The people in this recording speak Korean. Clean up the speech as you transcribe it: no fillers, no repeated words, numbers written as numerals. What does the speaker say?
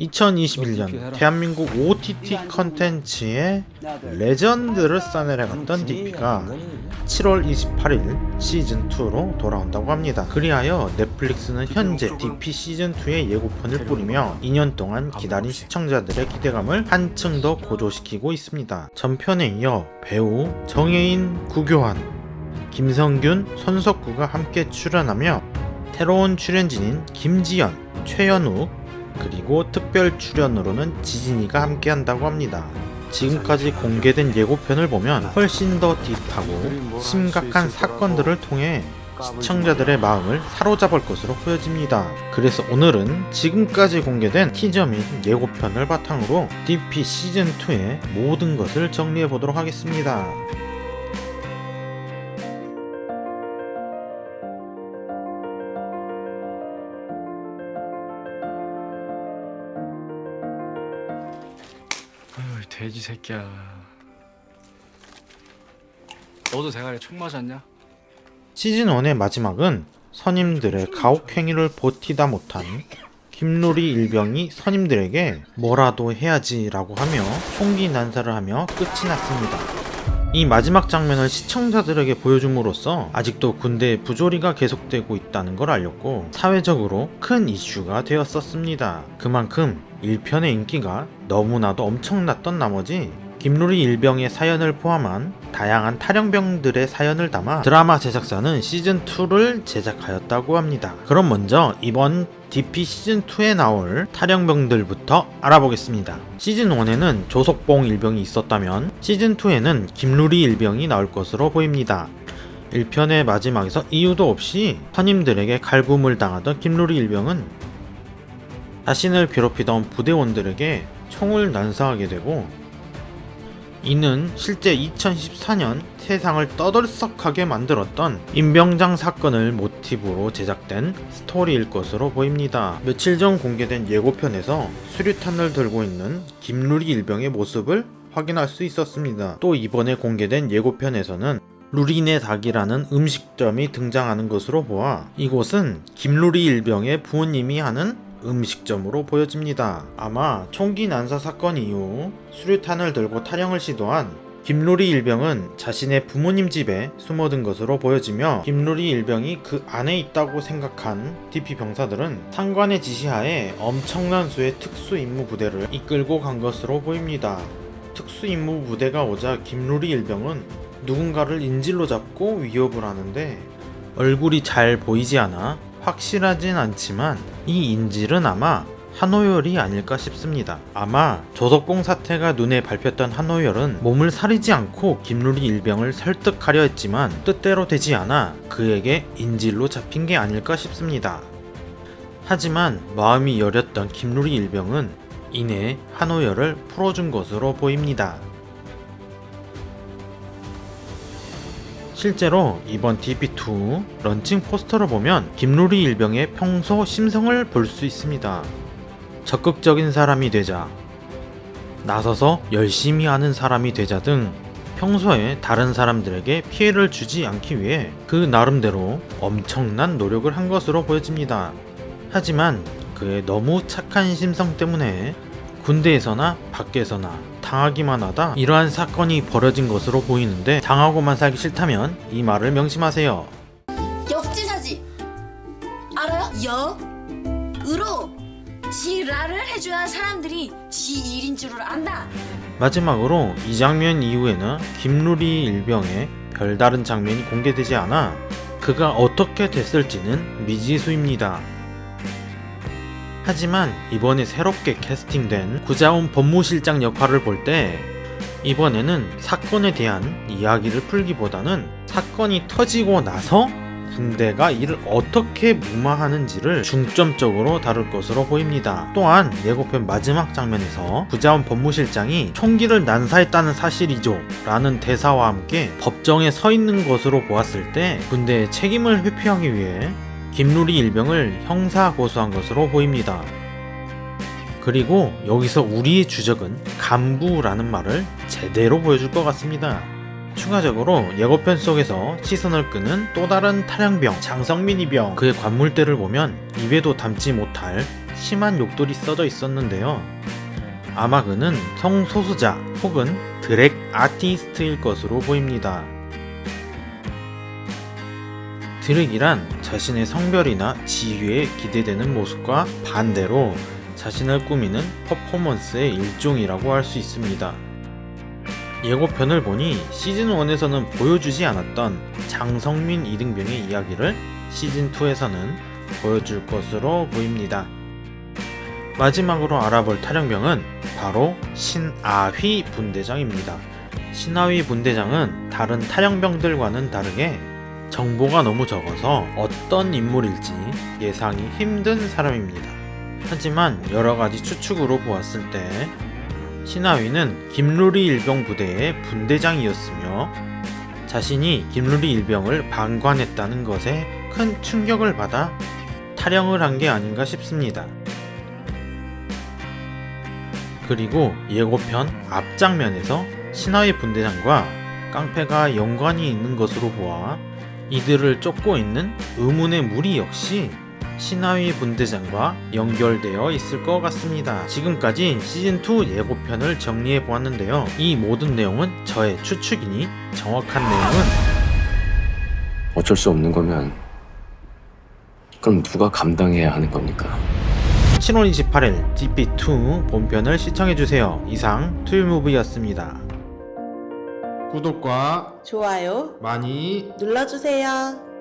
2021년 대한민국 OTT 컨텐츠의 레전드를 싸내려갔던 DP가 7월 28일 시즌2로 돌아온다고 합니다. 그리하여 넷플릭스는 현재 DP 시즌2의 예고편을 뿌리며 2년 동안 기다린 시청자들의 기대감을 한층 더 고조시키고 있습니다. 전편에 이어 배우 정혜인, 구교환, 김성균, 손석구가 함께 출연하며 새로운 출연진인 김지연, 최연욱, 그리고 특별 출연으로는 지진이가 함께한다고 합니다. 지금까지 공개된 예고편을 보면 훨씬 더 딥하고 심각한 사건들을 통해 시청자들의 마음을 사로잡을 것으로 보여집니다. 그래서 오늘은 지금까지 공개된 티저 및 예고편을 바탕으로 DP 시즌2의 모든 것을 정리해보도록 하겠습니다. 아유, 돼지 새끼야. 너도 대가리에 총 맞았냐? 시즌1의 마지막은 선임들의 가혹행위를 버티다 못한 김루리 일병이 선임들에게 뭐라도 해야지 라고 하며 총기 난사를 하며 끝이 났습니다. 이 마지막 장면을 시청자들에게 보여줌으로써 아직도 군대의 부조리가 계속되고 있다는 걸 알렸고 사회적으로 큰 이슈가 되었었습니다. 그만큼 1편의 인기가 너무나도 엄청났던 나머지 김루리 일병의 사연을 포함한 다양한 탈영병들의 사연을 담아 드라마 제작사는 시즌2를 제작하였다고 합니다. 그럼 먼저 이번 DP 시즌2에 나올 탈영병들부터 알아보겠습니다. 시즌1에는 조석봉 일병이 있었다면 시즌2에는 김루리 일병이 나올 것으로 보입니다. 1편의 마지막에서 이유도 없이 선임들에게 갈굼을 당하던 김루리 일병은 자신을 괴롭히던 부대원들에게 총을 난사하게 되고 이는 실제 2014년 세상을 떠들썩하게 만들었던 임병장 사건을 모티브로 제작된 스토리일 것으로 보입니다. 며칠 전 공개된 예고편에서 수류탄을 들고 있는 김루리 일병의 모습을 확인할 수 있었습니다. 또 이번에 공개된 예고편에서는 루리네 닭이라는 음식점이 등장하는 것으로 보아 이곳은 김루리 일병의 부모님이 하는 음식점으로 보여집니다. 아마 총기 난사 사건 이후 수류탄을 들고 탈영을 시도한 김루리 일병은 자신의 부모님 집에 숨어든 것으로 보여지며 김루리 일병이 그 안에 있다고 생각한 DP 병사들은 상관의 지시하에 엄청난 수의 특수임무 부대를 이끌고 간 것으로 보입니다. 특수임무 부대가 오자 김루리 일병은 누군가를 인질로 잡고 위협을 하는데 얼굴이 잘 보이지 않아 확실하진 않지만 이 인질은 아마 한호열이 아닐까 싶습니다. 아마 조석봉 사태가 눈에 밟혔던 한호열은 몸을 사리지 않고 김루리 일병을 설득하려 했지만 뜻대로 되지 않아 그에게 인질로 잡힌 게 아닐까 싶습니다. 하지만 마음이 여렸던 김루리 일병은 이내 한호열을 풀어준 것으로 보입니다. 실제로 이번 DP2 런칭 포스터를 보면 김루리 일병의 평소 심성을 볼 수 있습니다. 적극적인 사람이 되자, 나서서 열심히 하는 사람이 되자 등 평소에 다른 사람들에게 피해를 주지 않기 위해 그 나름대로 엄청난 노력을 한 것으로 보여집니다. 하지만 그의 너무 착한 심성 때문에 군대에서나 밖에서나 당하기만 하다 이러한 사건이 벌어진 것으로 보이는데 당하고만 살기 싫다면 이 말을 명심하세요. 역지사지 알아요? 역으로 지랄을 해줘야 사람들이 지 일인 줄을 안다. 마지막으로 이 장면 이후에는 김루리 일병의 별다른 장면이 공개되지 않아 그가 어떻게 됐을지는 미지수입니다. 하지만 이번에 새롭게 캐스팅된 구자훈 법무실장 역할을 볼 때 이번에는 사건에 대한 이야기를 풀기보다는 사건이 터지고 나서 군대가 이를 어떻게 무마하는지를 중점적으로 다룰 것으로 보입니다. 또한 예고편 마지막 장면에서 구자훈 법무실장이 총기를 난사했다는 사실이죠 라는 대사와 함께 법정에 서 있는 것으로 보았을 때 군대의 책임을 회피하기 위해 김루리 일병을 형사 고소한 것으로 보입니다. 그리고 여기서 우리의 주적은 간부라는 말을 제대로 보여줄 것 같습니다. 추가적으로 예고편 속에서 시선을 끄는 또 다른 탈영병 장성민 이병, 그의 관물대를 보면 입에도 담지 못할 심한 욕들이 써져 있었는데요. 아마 그는 성소수자 혹은 드랙 아티스트일 것으로 보입니다. 드랙이란 자신의 성별이나 지위에 기대되는 모습과 반대로 자신을 꾸미는 퍼포먼스의 일종이라고 할 수 있습니다. 예고편을 보니 시즌1에서는 보여주지 않았던 장성민 이등병의 이야기를 시즌2에서는 보여줄 것으로 보입니다. 마지막으로 알아볼 탈영병은 바로 신아휘 분대장입니다. 신아휘 분대장은 다른 탈영병들과는 다르게 정보가 너무 적어서 어떤 인물일지 예상이 힘든 사람입니다. 하지만 여러가지 추측으로 보았을 때 신하위는 김루리 일병 부대의 분대장이었으며 자신이 김루리 일병을 방관했다는 것에 큰 충격을 받아 탈영을 한 게 아닌가 싶습니다. 그리고 예고편 앞장면에서 신하위 분대장과 깡패가 연관이 있는 것으로 보아 이들을 쫓고 있는 의문의 무리 역시 신하위 분대장과 연결되어 있을 것 같습니다. 지금까지 시즌2 예고편을 정리해 보았는데요. 이 모든 내용은 저의 추측이니 정확한 내용은 어쩔 수 없는 거면 그럼 누가 감당해야 하는 겁니까? 7월 28일 DP2 본편을 시청해주세요. 이상 투유무비였습니다. 구독과 좋아요 많이 눌러주세요.